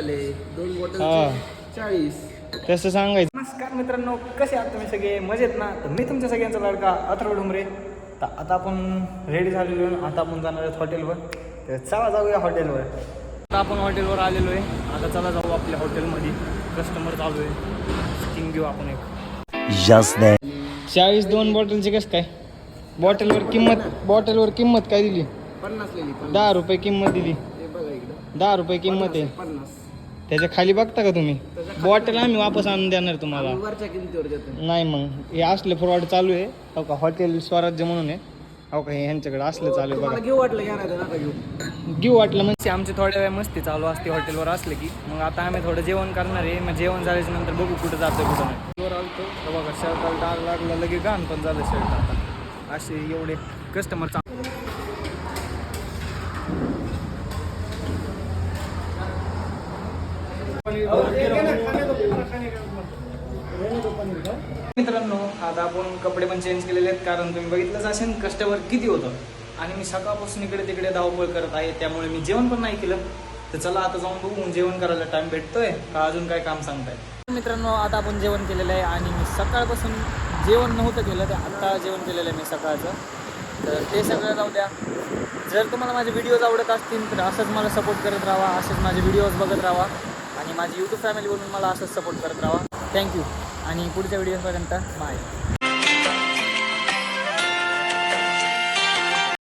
2 bottle हा 40. तसं सांगायचं. नमस्कार मित्रांनो, कसे आहात तुम्ही सगळे? मजेत ना? तर मी तुमच्या सगळ्यांचा लाडका अथर्व डुमरे. तर आता आपण रेडी झालेलो आहे. आता आपण जाणार आहोत हॉटेलवर. तर चला जाऊया हॉटेलवर. आता आपण हॉटेलवर आलेलो आहे. आता चला जाऊ आपल्या हॉटेलमध्ये. कस्टमर चालू आहे. स्टिंग घेऊ आपण एक. 40 2 बॉटलची कसं काय? बॉटलवर किंमत काय दिली? 50 लिहिली. 10 रुपये किंमत दिली. हे बघा इकडं 10 रुपये किंमत आहे. 50. त्याच्या खाली बघता का तुम्ही? बॉटल आम्ही वापस आणून देणार तुम्हाला. वरच्या किमतीवर देतो. नाही मग हे असले फ्रॉड चालू आहे. हो का, हॉटेल स्वराज्य म्हणून आहे. हो का, हे ह्यांच्याकडे असलं चालू आहे मला बघा. घेऊ वाटलं घ्या नाही नका घेऊ. घेऊ वाटलं म्हणजे आमची थोड्या वेळ मस्ती चालू असते हॉटेलवर असले की. मग आता आम्ही थोडं जेवण करणार आहे. मग जेवण झाल्याच्या नंतर बघू कुठं जातो कुठं नाही. वर आलतो तर बघा शर्टाला डाग लागला, लगे गाण पण झालं शर्ट. आता असे एवढे कस्टमर मित्रांनो, आता आपण कपडे पण चेंज केलेले आहेत, कारण तुम्ही बघितलंच असेल कस्टमर किती होतं. आणि मी सकाळपासून इकडे तिकडे धावपळ करत आहे, त्यामुळे मी जेवण पण नाही केलं. तर चला आता जाऊन बघू जेवण करायला टाइम भेटतोय का अजून काय काम सांगताय. मित्रांनो, आता आपण जेवण केलेलं आहे आणि मी सकाळपासून जेवण नव्हतं केलं, ते आत्ता जेवण केलेलं आहे मी सकाळचं. तर ते सगळं जाऊ द्या. जर तुम्हाला माझे व्हिडिओज आवडत असतील तर असंच मला सपोर्ट करत राहा, असंच माझे व्हिडिओज बघत राहा आणि माझी यूट्यूब फॅमिली बनवून मला असंच सपोर्ट करत राहा. थँक्यू आणि पुढच्या व्हिडिओपर्यंत बाय.